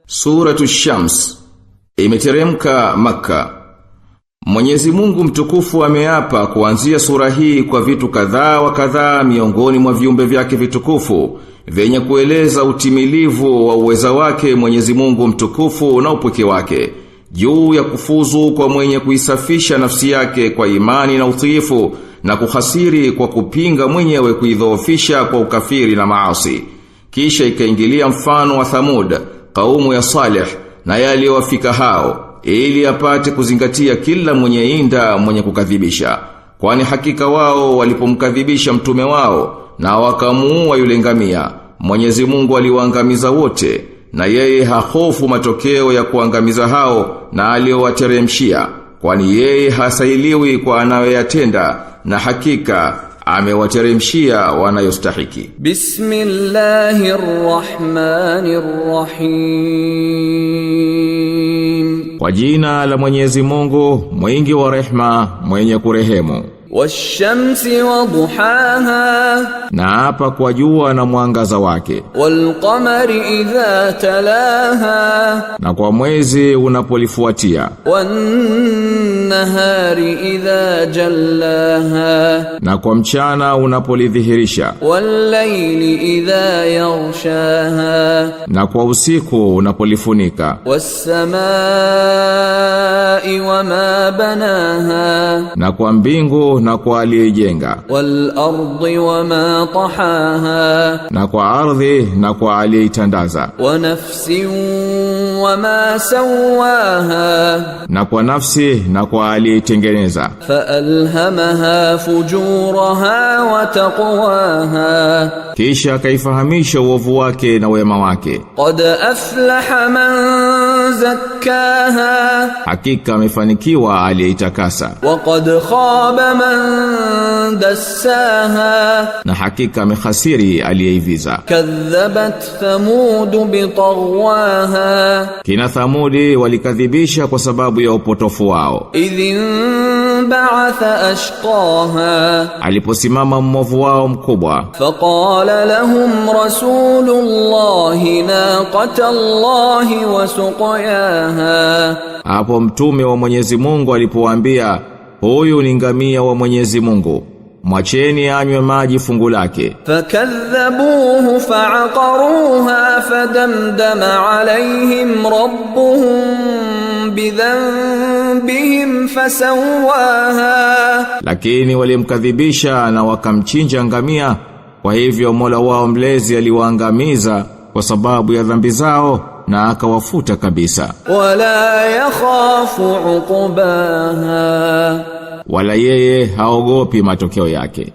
Suratu Shams imeteremka Makka. Mwenyezi Mungu mtukufu ameapa kuanzia sura hii kwa vitu kadhaa wa kadhaa miongoni mwa viumbe vyake vitukufu vyenye kueleza utimilivu wa uweza wake Mwenyezi Mungu mtukufu na upweke wake, juu ya kufuzu kwa mwenye kuisafisha nafsi yake kwa imani na utiifu, na kuhasiri kwa kupinga mwenyewe kuidhoofisha kwa ukafiri na maasi. Kisha ikaingilia mfano wa Thamud, kaumu ya Saleh, na yaliyowafika hao, ili apate kuzingatia kila mwenye inda mwenye kukadhibisha. Kwani hakika wao walipomkadhibisha mtume wao na wakamuua yule ngamia, Mwenyezi Mungu aliwaangamiza wote, na yeye hahofu matokeo ya kuangamiza hao na aliyowateremshia, kwani yeye hasailiwi kwa anayoyatenda, na hakika amewateremshia wanayostahiki. Bismillahirrahmanirrahim. Kwa jina la Mwenyezi Mungu, mwingi wa rehema, mwenye kurehemu. Washamsi wa duhaha, na hapa kwa jua na mwangaza wake. Walqamari idha talaha, na kwa mwezi unapolifuatia. Wannahari idha jallaha, na kwa mchana unapolidhihirisha. Wallayli idha yaghshaha, na kwa usiku unapolifunika. Wassamai wama banaha, na kwa mbingu na kwa aliyejenga. Wal ardi wama tahaha, na kwa ardhi na kwa aliyeitandaza. Wa nafsin wama sawaha, na kwa nafsi na kwa aliyeitengeneza. Fa alhamaha fujuraha wa taqwaha, kisha akaifahamisha uovu wake na wema wake. Qad aflaha man zakkaha, hakika amefanikiwa aliyeitakasa. Wa qad khaba man dassaha, na hakika amehasiri aliyeiviza. Kadhabat Thamud bitagwaha, kina Thamudi walikadhibisha kwa sababu ya upotofu wao. Idhin ba'atha ashqaha, aliposimama mmovu wao mkubwa. Faqala lahum rasulullahi naqata Allahi wa suqyaha, hapo mtume wa Mwenyezi Mungu alipowaambia, huyu ni ngamia wa Mwenyezi Mungu, mwacheni anywe maji fungu lake. Fakadhabuhu fa'aqaruha fadamdama alayhim rabbuhum bidhanbihim fasawaha, lakini walimkadhibisha na wakamchinja ngamia, kwa hivyo Mola wao mlezi aliwaangamiza kwa sababu ya dhambi zao na akawafuta kabisa. Wala yakhafu uqbaha, wala yeye haogopi matokeo yake.